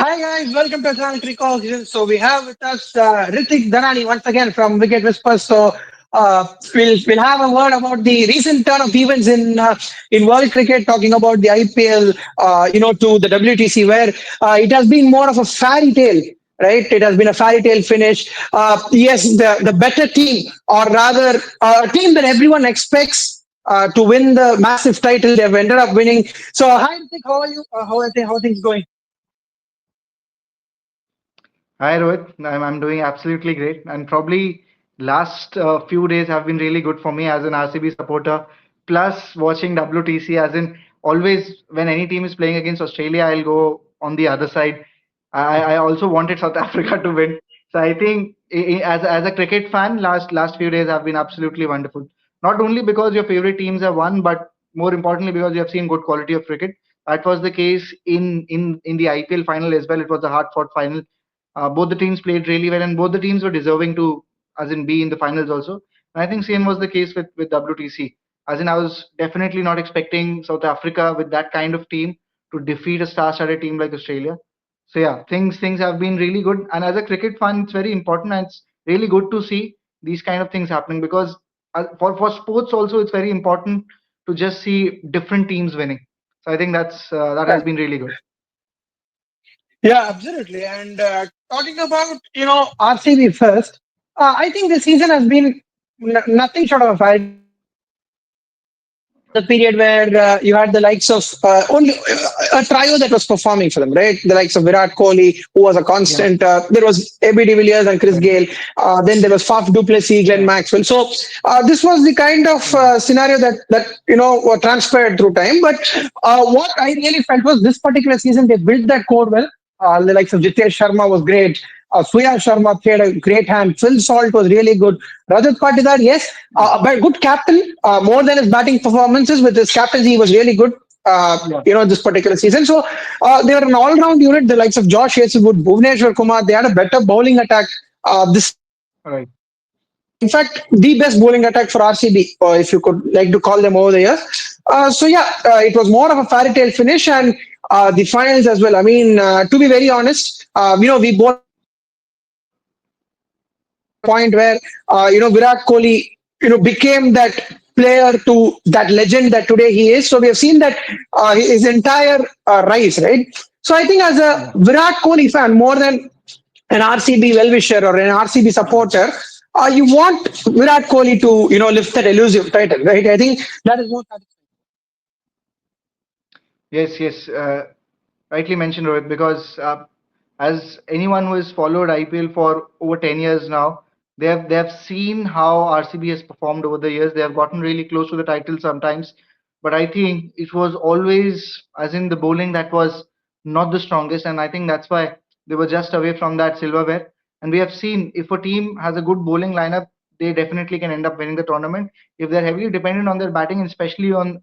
Hi guys, welcome to Atomic Recall. So we have with us Ritik Dhanani once again from Wicket Whispers. So we'll have a word about the recent turn of events in world cricket, talking about the IPL, to the WTC, where it has been more of a fairy tale. Right, it has been a fairy tale finish. Yes, the better team, or rather, a team that everyone expects to win the massive title, they've ended up winning. So, hi Ritik, how are you? How are things going? Hi Rohit, I'm doing absolutely great, and probably last few days have been really good for me as an RCB supporter. Plus, watching WTC, as in always when any team is playing against Australia, I'll go on the other side. I also wanted South Africa to win, so I think as a cricket fan, last few days have been absolutely wonderful. Not only because your favorite teams have won, but more importantly because you have seen good quality of cricket. That was the case in the IPL final as well. It was a hard fought final. Both the teams played really well, and both the teams were deserving to, as in, be in the finals also. And I think same was the case with WTC. As in, I was definitely not expecting South Africa with that kind of team to defeat a star-studded team like Australia. So yeah, things have been really good. And as a cricket fan, it's very important, and it's really good to see these kind of things happening because for sports also, it's very important to just see different teams winning. So I think that has been really good. Yeah, absolutely. And talking about RCB first, I think this season has been nothing short of a fairy tale. There was a period where you had the likes of only a trio that was performing for them, right? The likes of Virat Kohli, who was a Yeah, constant. There was AB de Villiers and Chris yeah, Gayle. Then there was Faf du Plessis, Glenn yeah, Maxwell. So this was the kind of yeah. scenario that transpired through time. But what I really felt was this particular season they built that core well. The likes of Jitesh Sharma was great. Suya Sharma played a great hand. Phil Salt was really good. Rajat Patidar, yes, but good captain. More than his batting performances, with his captaincy, he was really good. Yeah. This particular season. So they were an all-round unit. The likes of Josh Hazelwood, Bhuvneshwar Kumar, they had a better bowling attack this Right. in fact, the best bowling attack for RCB, if you could like to call them over the years. It was more of a fairy tale finish and the finals as well. I mean, to be very honest, we both a point where Virat Kohli became that player to that legend that today he is. So we have seen that his entire rise, right? So I think as a Yeah. Virat Kohli fan, more than an RCB well-wisher or an RCB supporter, you want Virat Kohli to lift that elusive title, right? I think that is more Yes, yes. Rightly mentioned, Rohit, because as anyone who has followed IPL for over 10 years now, they have seen how RCB has performed over the years. They have gotten really close to the title sometimes, but I think it was always, as in the bowling, that was not the strongest, and I think that's why they were just away from that silverware. And we have seen if a team has a good bowling lineup, they definitely can end up winning the tournament. If they're heavily dependent on their batting, and especially on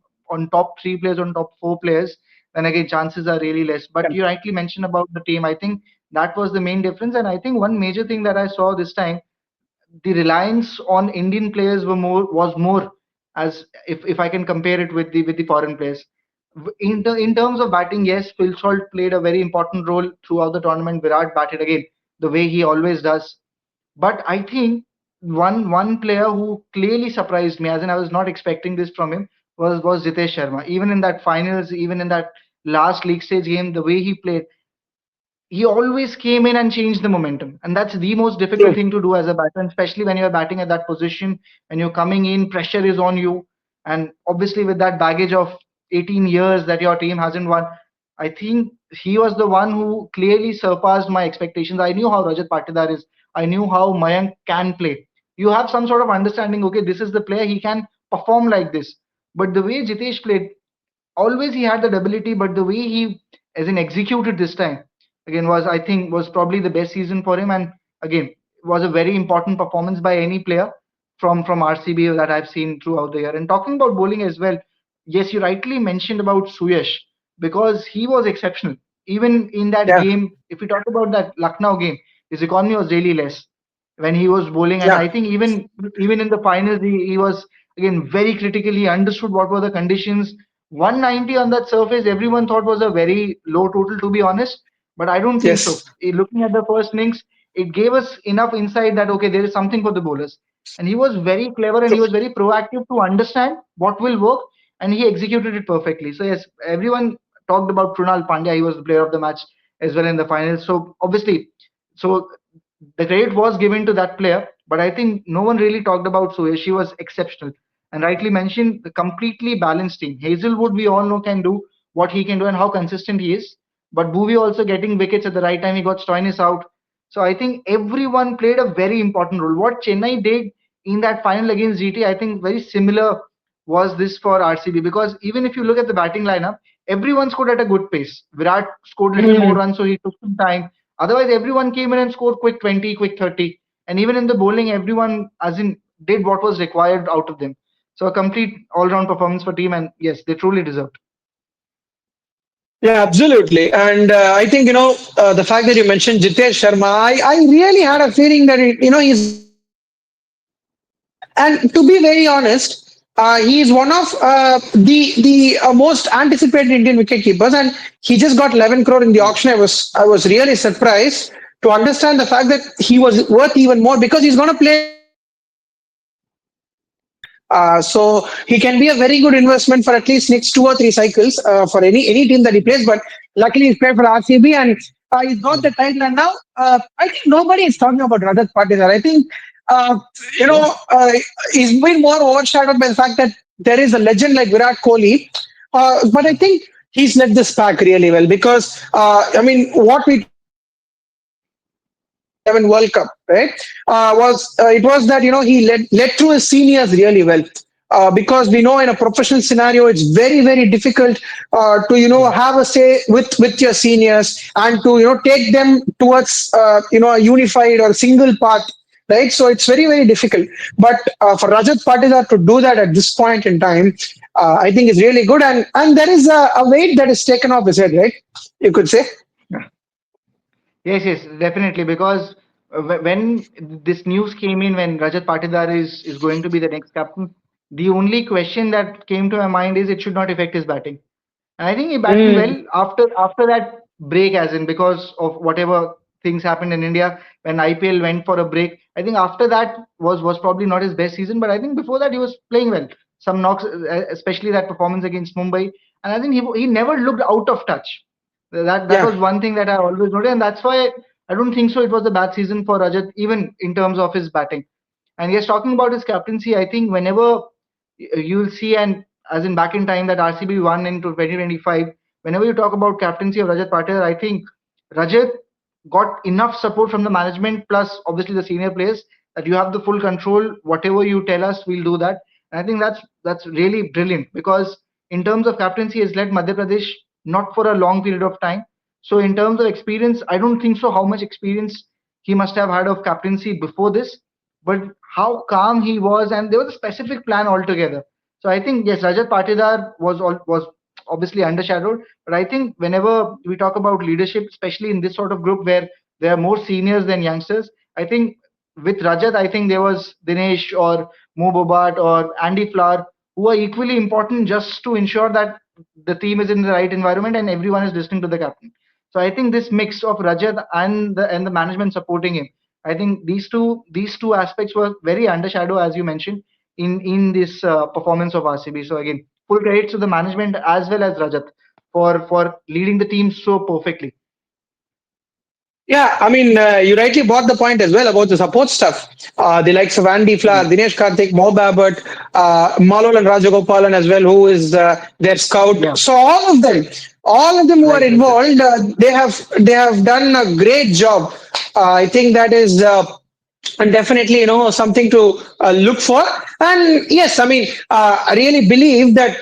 top three players, on top four players, then again chances are really less. But you rightly mentioned about the team. I think that was the main difference, and I think one major thing that I saw this time, the reliance on Indian players was more, as if I can compare it with the foreign players. In terms of batting, yes, Phil Salt played a very important role throughout the tournament. Virat batted again the way he always does. But I think one player who clearly surprised me, as in I was not expecting this from him, was Jitesh Sharma. Even in that finals, even in that last league stage game, the way he played, he always came in and changed the momentum. And that's the most difficult true. thing to do as a batter, especially when you're batting at that position, when you're coming in, pressure is on you. And obviously, with that baggage of 18 years that your team hasn't won, I think he was the one who clearly surpassed my expectations. I knew how Rajat Patidar is, I knew how Mayank can play. You have some sort of understanding, okay, this is the player, he can perform like this. But the way Jitesh played, always he had that ability, but the way he as in executed this time again was, I think, was probably the best season for him. And again, was a very important performance by any player from RCB that I've seen throughout the year. And talking about bowling as well, yes, you rightly mentioned about Suyash, because he was exceptional. Even in that Yeah, game, if we talk about that Lucknow game, his economy was really less when he was bowling. And yeah, I think even in the finals, he was again very critical. He understood what were the conditions. 190 on that surface, everyone thought was a very low total, to be honest. But I don't think so. Yes. Looking at the first innings, it gave us enough insight that okay, there is something for the bowlers. And he was very clever and he was very proactive to understand what will work, and he executed it perfectly. So yes, everyone talked about Krunal Pandya. He was the player of the match as well in the finals. So obviously, so the credit was given to that player, but I think no one really talked about Suyash. She was exceptional. And rightly mentioned, the completely balanced team. Hazelwood, we all know, can do what he can do and how consistent he is. But Bhuvi also getting wickets at the right time. He got Stoinis out. So I think everyone played a very important role. What Chennai did in that final against GT, I think very similar was this for RCB, because even if you look at the batting lineup, everyone scored at a good pace. Virat scored little more Mm. runs, so he took some time. Otherwise, everyone came in and scored quick 20, quick 30. And even in the bowling, everyone, as in, did what was required out of them. So a complete all-round performance for team, and yes, they truly deserved. Yeah, absolutely. And I think, the fact that you mentioned Jitesh Sharma, I really had a feeling that, he's going to be one of the best keepers. And to be very honest, he is one of the most anticipated Indian wicket keepers, and he just got 11 crore in the auction. I was really surprised to understand the fact that he was worth even more because he's going to play for RCB for at least next 2 or 3 cycles. So he can be a very good investment for at least next 2 or 3 cycles for any team that he plays. But luckily, he's played for RCB and he's got the title. And now I think nobody is talking about Rajat Patidar. I think uh, you Yeah. know uh, he's been more overshadowed by the fact that there is a legend like Virat Kohli. But I think he's led this pack really well because I mean what we talked about in the 2011 World Cup, right? Was It was that he led through his seniors really well. Because we know in a professional scenario it's very difficult to Yeah. have a say with your seniors and to take them towards a unified or single path, right? So it's very difficult. But for Rajat Patidar to do that at this point in time, I think is really good, and there is a weight that is taken off his head, right? You could say. Yes, yes, definitely. Because when this news came in, when Rajat Patidar is going to be the next captain, the only question that came to my mind is it should not affect his batting. And I think he batted Mm, well after that break, as in because of whatever things happened in India when IPL went for a break. I think after that was probably not his best season, but I think before that he was playing well. Some knocks, especially that performance against Mumbai, and I think he never looked out of touch. That yeah. was one thing that I always noted, and that's why I don't think so. It was a bad season for Rajat, even in terms of his batting. And yes, talking about his captaincy, I think whenever you'll see, and as in back in time that RCB won into 2025, whenever you talk about captaincy of Rajat Patil, I think Rajat got enough support from the management plus obviously the senior players that you have the full control. Whatever you tell us, we'll do that. And I think that's really brilliant because in terms of captaincy, he has led Madhya Pradesh not for a long period of time. So in terms of experience, I don't think so how much experience he must have had of captaincy before this, but how calm he was, and there was a specific plan altogether. So I think yes, Rajat Patidar was obviously undershadowed, but I think whenever we talk about leadership, especially in this sort of group where there are more seniors than youngsters, I think with Rajat, I think there was Dinesh or Mo Bobat or Andy Flower who are equally important just to ensure that the team is in the right environment and everyone is listening to the captain. So I think this mix of Rajat and the management supporting him, I think these two aspects were very undershadowed, as you mentioned, in this performance of RCB. So again, full credit to the management as well as Rajat for leading the team so perfectly. Yeah, I mean, you rightly brought the point as well about the support stuff. The likes of Andy Flower, Yeah, Dinesh Karthik, Mo Babbitt, Malol and Rajagopalan as well, who is their scout. yeah, So all of them who are right. involved, they have done a great job. I think that is and definitely something to look for. And yes, I mean, I really believe that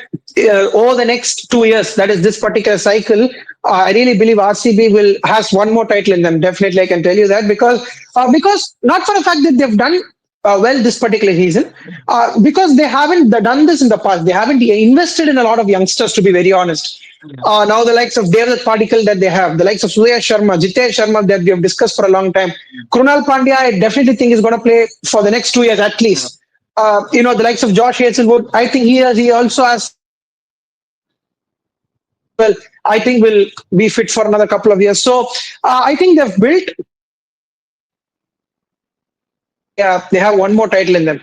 over the next 2 years, that is this particular cycle, I really believe RCB will has one more title in them. Definitely, I can tell you that because not for the fact that they've done well this particular season, because they haven't done this in the past. They haven't invested in a lot of youngsters, to be very honest. Yeah, Now the likes of Devdutt Particle that they have, the likes of Surya Sharma, Jitesh Sharma that we have discussed for a long time. Krunal Pandya, I definitely think is going to play for the next 2 years at yeah, least. The likes of Josh Hazelwood, I think he also has some experience. well, I think will be fit for another couple of years. So I think they've built quite a good team right now, and they have one more title in them.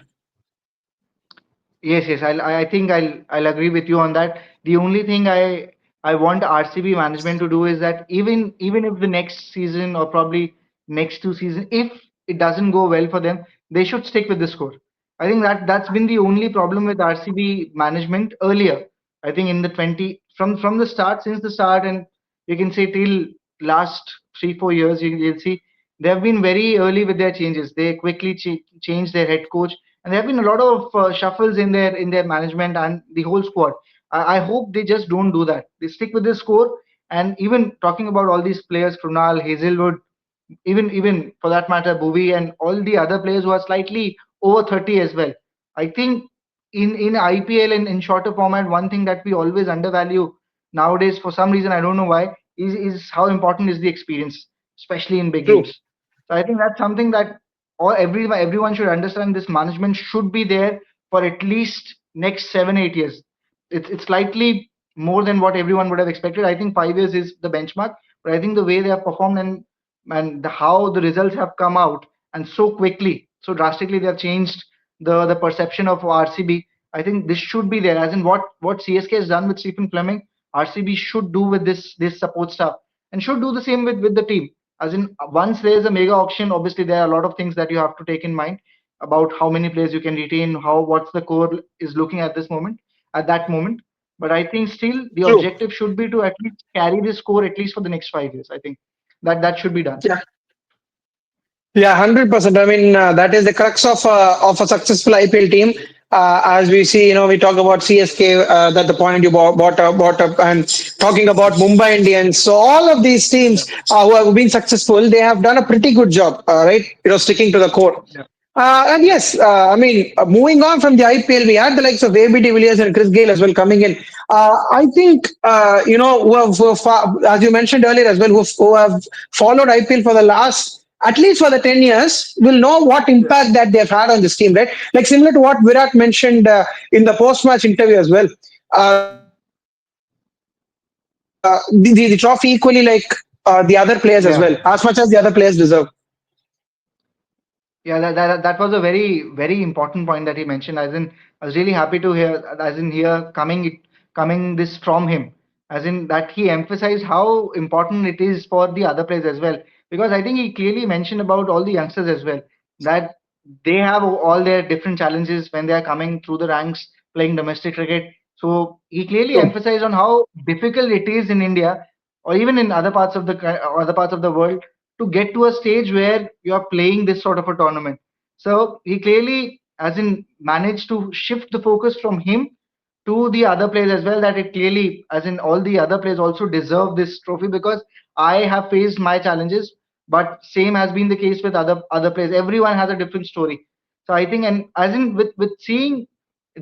Yes, yes, I think I'll agree with you on that. The only thing I want RCB management to do is that even if the next season or probably next two seasons, if it doesn't go well for them, they should stick with the score. I think that's been the only problem with RCB management earlier. I think in the 20 from the start, since the start, and you can say till last 3 4 years, you'll see they have been very early with their changes. They quickly changed their head coach, and there have been a lot of shuffles in their management and the whole squad. I hope they just don't do that. They stick with this core. And even talking about all these players, Krunal, Hazelwood, even for that matter, Bhuvi and all the other players who are slightly over 30 as well. I think in IPL and in shorter format, one thing that we always undervalue nowadays for some reason, I don't know why, is how important is the experience, especially in big True. games. So I think that's something that everyone should understand. This management should be there for at least next 7 8 years. It's slightly more than what everyone would have expected. I think 5 years is the benchmark, but I think the way they have performed and how the results have come out and so quickly, so drastically, they have changed the perception of RCB. I think this should be there, as in what CSK has done with Stephen Fleming, RCB should do with this support staff and should do the same with the team. As in, once there is a mega auction, obviously there are a lot of things that you have to take in mind about how many players you can retain, how what's the core is looking at that moment. But I think still the True. objective should be to at least carry this core at least for the next 5 years. I think that should be done. Yeah. Yeah, 100%. I mean, that is the crux of a successful IPL team. As we see, we talk about CSK, that the point you brought up, and talking about Mumbai Indians. So all of these Yeah, teams who have been successful, they have done a pretty good job, right? Sticking to the core. yeah, And yes, I mean, moving on from the IPL, we had the likes of AB de Villiers and Chris Gayle as well coming in. I think, as you mentioned earlier as well, who have followed IPL for the last, at least for the 10 years, will know what yeah, impact that they've had on this team, right? Like similar to what Virat mentioned in the post match interview as well. They deserve the trophy equally like the other players as yeah. well, as much as the other players deserve. Yeah, that was a very important point that he mentioned. As in, I was really happy to hear, as in here coming this from him, as in that he emphasized how important it is for the other players as well. Because I think he clearly mentioned about all the youngsters as well, that they have all their different challenges when they are coming through the ranks playing domestic cricket. So he clearly True. emphasized on how difficult it is in India or even in other parts of the world to get to a stage where you are playing this sort of a tournament. So he clearly, as in, managed to shift the focus from him to the other players as well. That it clearly, as in, all the other players also deserve this trophy because I have faced my challenges, but same has been the case with other players. Everyone has a different story. So I think, and as in with seeing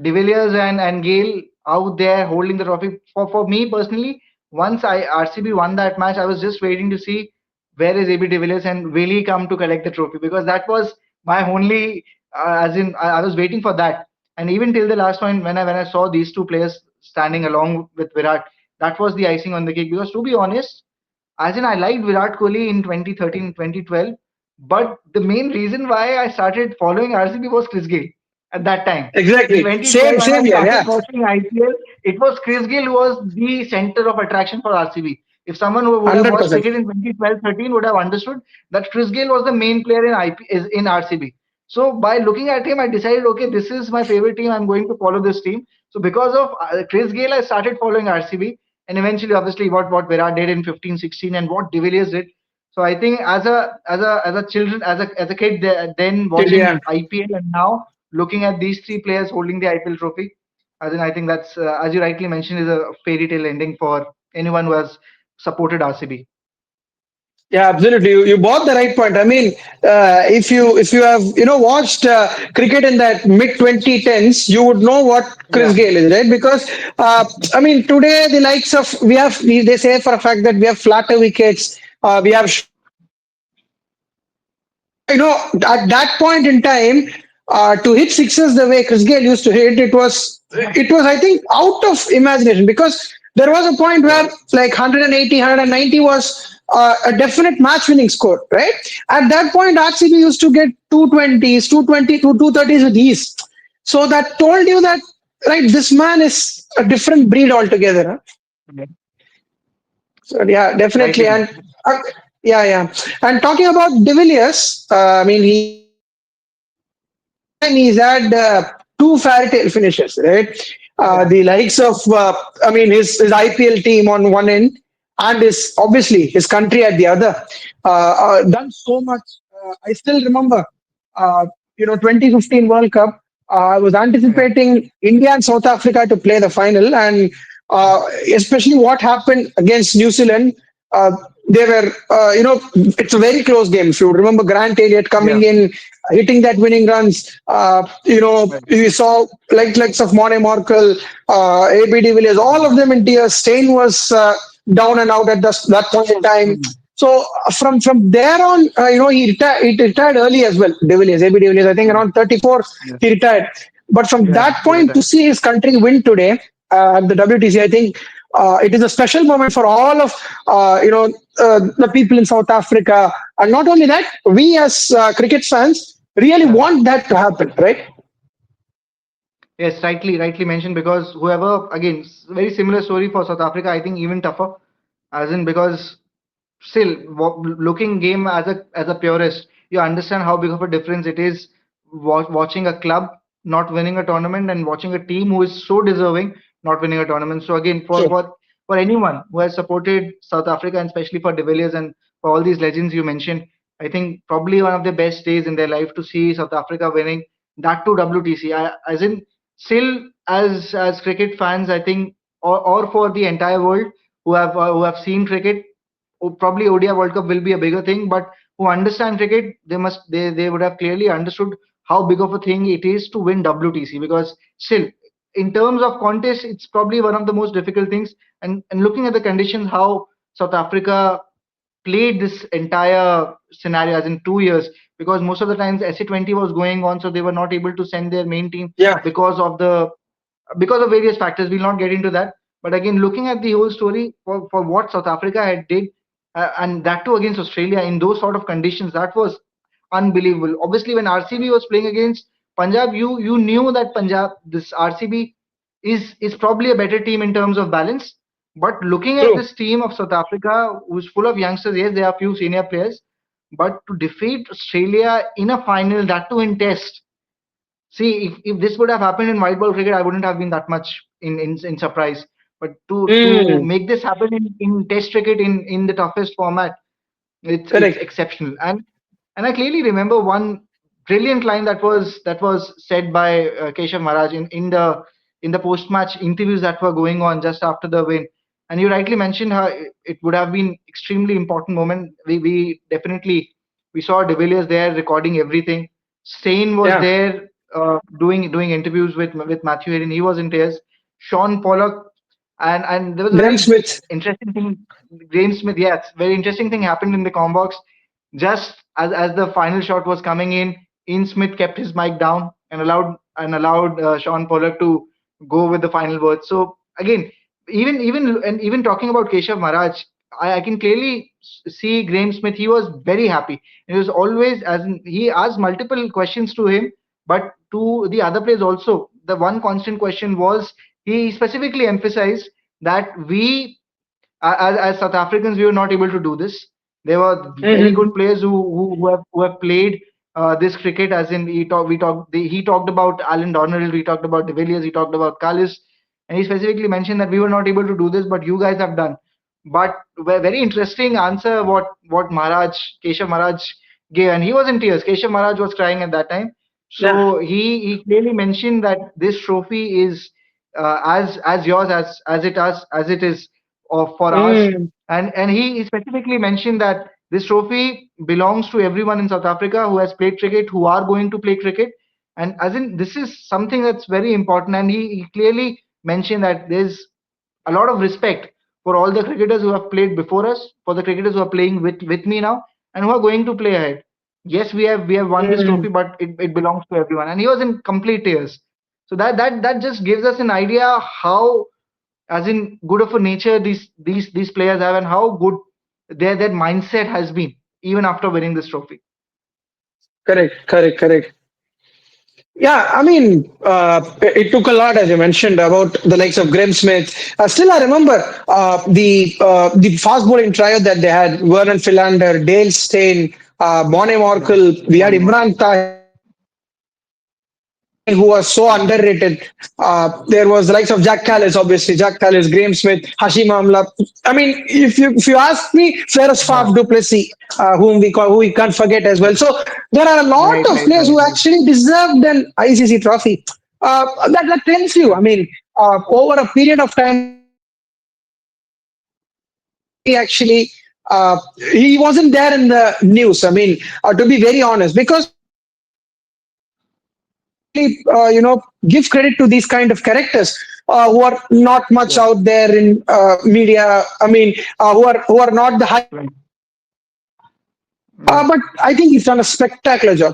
De Villiers and Gale out there holding the trophy, for me personally, once RCB won that match, I was just waiting to see where is AB de Villiers and will he come to collect the trophy? Because that was my only, as in, I was waiting for that. And even till the last point, when I saw these two players standing along with Virat, that was the icing on the cake. Because to be honest, as in, I liked Virat Kohli in 2013, 2012, but the main reason why I started following RCB was Chris Gayle at that time. In Exactly. 2012, Same, when I same here. started Yeah. watching IPL, it was Chris Gayle who was the center of attraction for RCB. If someone who would have watched 100%. cricket in 2012-13 would have understood that Chris Gayle was the main player in RCB. So by looking at him, I decided, okay, this is my favorite team. I'm going to follow this team. So because of Chris Gayle, I started following RCB, and eventually, obviously, what Virat did in 15-16 and what De Villiers did. So I think as a kid then watching Yeah. IPL and now looking at these three players holding the IPL trophy, as in I think that's as you rightly mentioned is a fairy tale ending for anyone who has supported RCB. Yeah, absolutely. You bought the right point. I mean, if you have watched cricket in that mid 2010s, you would know what Chris Yeah, Gayle is, right? Because I mean, today the likes of they say for a fact that we have flatter wickets, we have shorter wickets, but at that point in time, to hit sixes the way Chris Gayle used to hit, it was I think out of imagination because There was a point where Right. like 180, 190 was a definite match winning score, right? At that point, RCB used to get 220s, 220 to 230s with ease. So that told you that, right, this man is a different breed altogether. Huh? Yeah. So yeah, Rightly definitely. And mentioned. uh, yeah, yeah. And talking about De Villiers, I mean, in his time, he's had two fairy tale finishes, right? Yeah. The likes of, I mean, his IPL team on one end, and his obviously his country at the other. Done so much. I still remember, uh, 2015 World Cup. I was Yeah. anticipating India and South Africa to play the final, and especially what happened against New Zealand. Uh, they were, it's a very close game. If you remember Grant Elliott coming Yeah. in, hitting that winning runs. Right. You saw likes of Monet Markle, AB de Villiers, all of them in tears. Stain was down and out at that point in time. Mm. So from there on, he retired early as well. De Villiers, AB de Villiers, I think Yeah. around 34, Yeah. he retired. But from Yeah. that He point to retired. see his country win today at the WTC, I think it is a special moment for all of the people in South Africa, and not only that, we as cricket fans really Yeah. want that to happen, right? Yes, rightly mentioned, because whoever, again, very similar story for South Africa. I think even tougher, as in, because still looking game as a purist, you understand how big of a difference it is watching a club not winning a tournament and watching a team who is so deserving not winning a tournament. So again, True. for anyone who has supported South Africa, and especially for De Villiers and for all these legends you mentioned, I think probably one of the best days in their life to see South Africa winning that to WTC. As in, still, as cricket fans, I think, or for the entire world who have seen cricket, probably ODI World Cup will be a bigger thing, but who understand cricket, they would have clearly understood how big of a thing it is to win WTC, because still, in terms of contest, it's probably one of the most difficult things. And looking at the conditions, how South Africa played this entire scenario as in 2 years, because most of the times SA20 was going on, so they were not able to send their main team Yeah. because of the because of various factors. We'll not get into that. But again, looking at the whole story, for what South Africa had did, and that too against Australia in those sort of conditions, that was unbelievable. Obviously, when RCB was playing against Punjab, you knew that Punjab, this RCB is probably a better team in terms of balance. But looking at True. this team of South Africa, who's full of youngsters, yes, there are few senior players, but to defeat Australia in a final, that too in test. See, if this would have happened in white ball cricket, I wouldn't have been that much in surprise. But to Mm, make this happen in test cricket in the toughest format, it's correct. exceptional. And I clearly remember one brilliant line that was said by Keshav Maharaj in the post match interviews that were going on just after the win. And you rightly mentioned how it would have been extremely important moment. We definitely we saw De Villiers there recording everything. Stain was Yeah. there doing interviews with Matthew Hayden. He was in tears. Sean Pollock, and there was a Graham very Smith. interesting thing. James Smith, yes, very interesting thing happened in the com box. Just as the final shot was coming in Smith kept his mic down and allowed Sean Pollock to go with the final word. So again, even talking about Keshav Maharaj, I can clearly see Graham Smith. He was very happy. He was always, he asked multiple questions to him, but to the other players also. The one constant question was, he specifically emphasized that as South Africans, we were not able to do this. There were very Mm-hmm. good players who have played this cricket. As in, he talked about Alan Donald, he talked about De Villiers, he talked about Kallis, and he specifically mentioned that we were not able to do this, but you guys have done. But very interesting answer what Keshav Maharaj gave, and he was in tears. Keshav Maharaj was crying at that time. Yeah. So he clearly mentioned that this trophy is as yours as it is for us. Mm, And he specifically mentioned that this trophy belongs to everyone in South Africa who has played cricket, who are going to play cricket. And as in, this is something that's very important. And he clearly mentioned that there's a lot of respect for all the cricketers who have played before us, for the cricketers who are playing with me now, and who are going to play ahead. Yes, we have won this mm, trophy, but it belongs to everyone. And he was in complete tears. So that just gives us an idea as in good of a nature these players have, and how good their mindset has been even after winning this trophy. Correct, correct, correct. Yeah, I mean, it took a lot, as you mentioned, about the likes of Graham Smith. Still, I remember the fast bowling trio that they had: Vernon Philander, Dale Steyn, Bonnie Yeah, Markle. We had Bonnie Marshall. Imran Tahir, who was so underrated. There was the likes of Jack Callis, obviously, Jack Callis, Graham Smith, Hashim Amla. I mean, if you ask me, Ferris Yeah, Faf du Plessis, who we can't forget as well. So there are a lot right, of right, players right, who right. actually deserved an ICC trophy. That tells you. Yeah, I mean, over a period of time, actually he wasn't there in the news. I mean, to be very honest, because really, give credit to these kind of characters who are not much yeah, out there in media. I mean, who are not the high. right. Yeah. But I think he's done a spectacular job.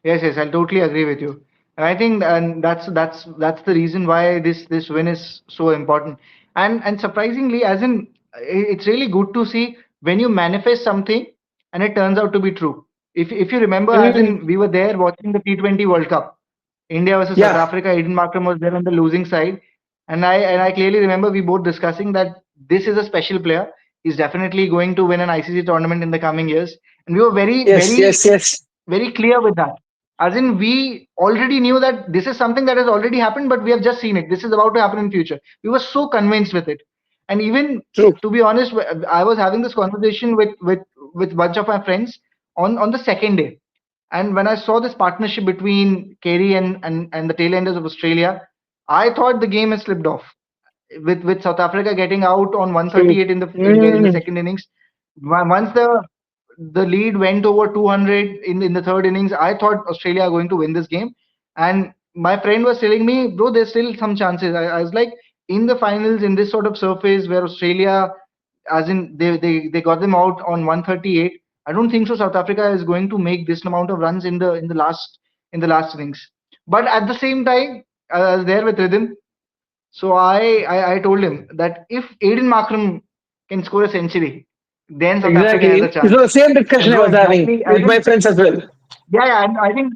Yes, yes, I'll totally agree with you. And I think, and that's the reason why this win is so important. And surprisingly, as in, it's really good to see when you manifest something and it turns out to be true. If you remember, as Mm, in, we were there watching the T20 World Cup, India versus South yeah. Africa. Aiden Markram was there on the losing side, and I clearly remember we both discussing that this is a special player. He's definitely going to win an ICC tournament in the coming years, and we were very, Yes. very Yes. Yes. very clear with that. As in, we already knew that this is something that has already happened, but we have just seen it. This is about to happen in future. We were so convinced with it, and even True. to be honest, I was having this conversation with bunch of my friends on the second day, and when I saw this partnership between Carey and the tail enders of Australia, I thought the game has slipped off with South Africa getting out on True. 138 in the Mm, second innings. Once the lead went over 200 in the third innings, I thought Australia are going to win this game. And my friend was telling me, bro, there's still some chances. I was like, in the finals, in this sort of surface where Australia, as in they got them out on 138. I don't think so. South Africa is going to make this amount of runs in the last innings. But at the same time, I was there with rhythm. So I told him that if Aiden Markram can score a century, then South Africa has a exactly. This chance. was the same And discussion I bro, was having exactly, as with my in, friends as well. yeah, yeah, and I think,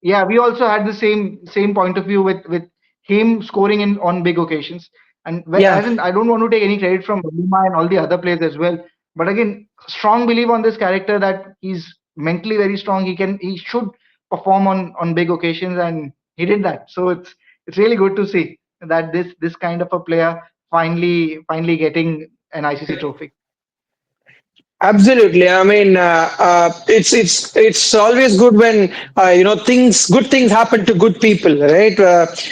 yeah, we also had the same point of view with him scoring in on big occasions. And Yeah. as in, I don't want to take any credit from Lima and all the other players as well. But again, strong belief on this character that he's mentally very strong. He should perform on big occasions, and he did that. So it's really good to see that this kind of a player finally getting an ICC trophy. Absolutely. I mean, it's always good when good things happen to good people, right?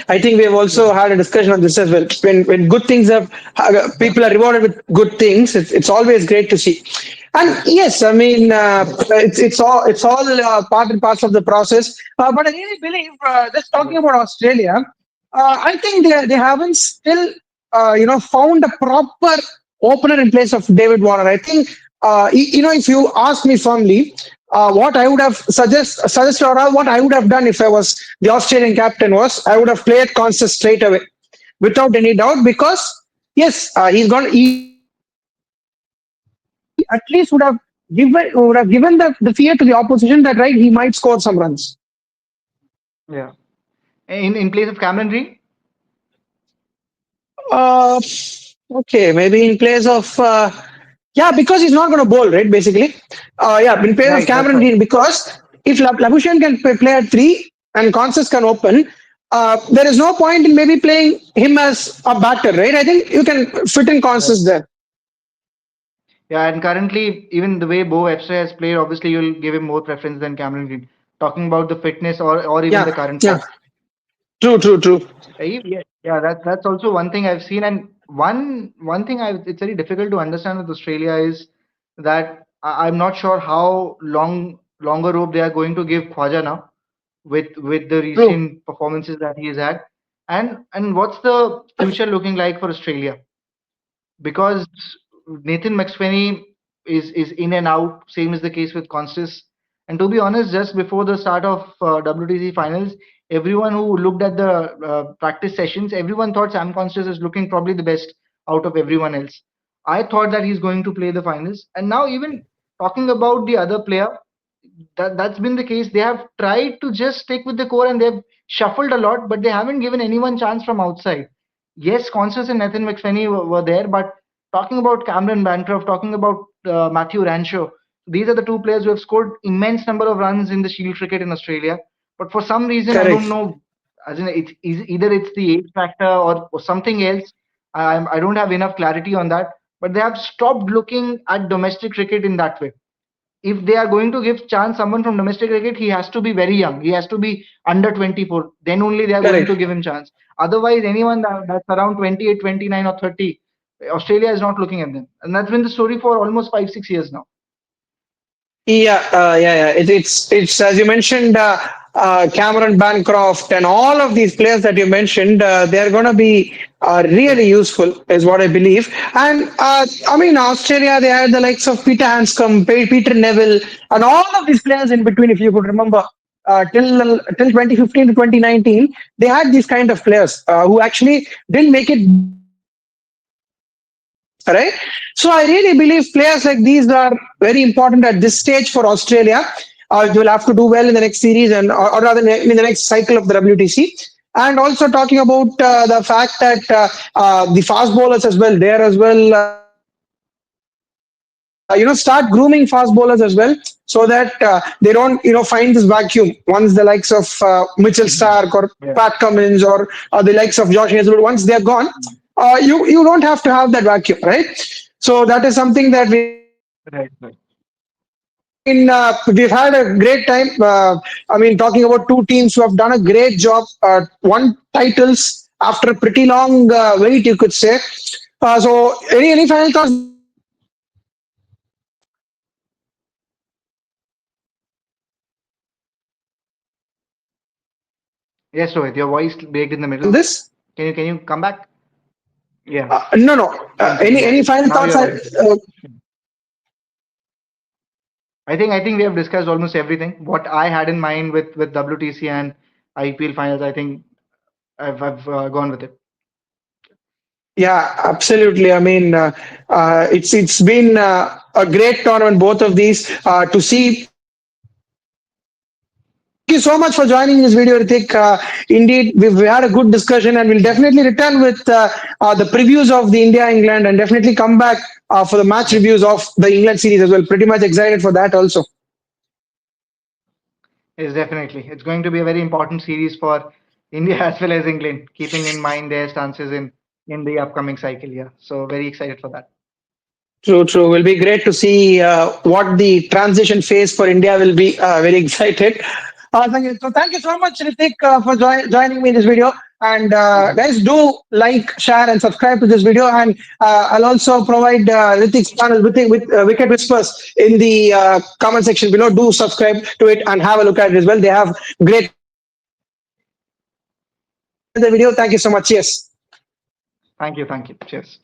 I think we have Yeah, also had a discussion on this as well. When good things have yeah, people are rewarded with good things, it's always great to see. And yes, I mean, it's all part and parcel of the process. But I really believe just yeah, talking about Australia, I think they haven't still found a proper opener in place of David Warner. I think if you ask me firmly, what I would have suggested or what I would have done if I was the Australian captain was I would have played Constance straight away, without any doubt, because yes, he's gone. He at least would have given the fear to the opposition that right he might score some runs. yeah. In place of Cameron Green. Uh, okay, maybe in place of yeah, because he's not going to bowl, right? Basically, yeah, in place of Right, that's Cameron right. Green, because if Labuschagne can play at three and Constance can open, there is no point in maybe playing him as a batter, right? I think you can fit in Right. Constance there. Yeah, and currently, even the way Bo Webster has played, obviously you'll give him more preference than Cameron Green. Talking about the fitness or even Yeah, the current yeah, form. true, true, true. Yeah, yeah, that's also one thing I've seen, and one thing it's very difficult to understand with Australia is that I'm not sure how longer rope they are going to give Khwaja now with the True. recent performances that he has had, and what's the future looking like for Australia? Because Nathan McSweeney is in and out. Same is the case with Constance. And to be honest, just before the start of WTC finals, Everyone who looked at the practice sessions, everyone thought Sam Constance is looking probably the best out of everyone else. I thought that he's going to play the finals. And now, even talking about the other player, that's been the case. They have tried to just stick with the core and they've shuffled a lot, but they haven't given anyone chance from outside. Yes, Constance and Nathan McSweeney were there, but talking about Cameron Bancroft, talking about Matthew Rancho, these are the two players who have scored immense number of runs in the Shield cricket in Australia. But for some reason, I don't Correct. know, as in either it's the age factor or something else. I don't have enough clarity on that. But they have stopped looking at domestic cricket in that way. If they are going to give chance someone from domestic cricket, he has to be very young. He has to be under 24. Then only they are going to Correct. give him chance. Otherwise, anyone that's around 28, 29, or 30, Australia is not looking at them. And that's been the story for almost 5, 6 years now. Yeah. It's as you mentioned, Cameron Bancroft and all of these players that you mentioned, they're going to be Yeah. really useful, is what I believe. And I mean, Australia, they had the likes of Peter Hanscom, Peter Neville, and all of these players in between. If you could remember, till 2015 to 2019, they had these kind of players who actually didn't make it beyond the international series. Right. So I really believe players like these are very important at this stage for Australia. They will have to do well in the next series or rather in the next cycle of the WTC. And also talking about the fact that the fast bowlers as well, there as well, they should start grooming fast bowlers as well, so that they don't find this vacuum once the likes of Mitchell Mhm. Stark or Yeah. Pat Cummins or the likes of Josh Hazelwood. Once they're gone, you don't have to have that vacuum, right? So that is something that we have to look at. Right. Right. I mean, we've had a great time. I mean, talking about two teams who have done a great job, won titles after a pretty long wait, you could say. So, any final thoughts before we wrap up Yes, Rohit, your voice break in the on middle. this? Can you come back? Yeah. No, no. Thank you. Any Yeah. final Now thoughts? you're audible. I think we have discussed almost everything. What I had in mind with WTC and IPL finals, I think I've gone with it. Yeah, absolutely. I mean, it's been a great tournament, both of these, to see thank you so much for joining this video, Ritik. Indeed, we had a good discussion, and we'll definitely return with the previews of the India England, and definitely come back for the match Yes. reviews of the England series as well. Pretty much excited for that also. Yes, definitely. It's going to be a very important series for India as well as England, keeping in mind their stances in the upcoming cycle. Yeah. So very excited for that. True, true. Will be great to see what the transition phase for India will be. Very excited. Thank you. So thank you so much, Ritik, for joining me in this video. And guys, do like, share, and subscribe to this video. And I'll also provide Ritik's channel with Wicket Whispers in the comment section below. Do subscribe to it and have a look at it as well. They have great content. So we'll see you in another video. Thank you so much. Yes. Thank you. Thank you. Cheers.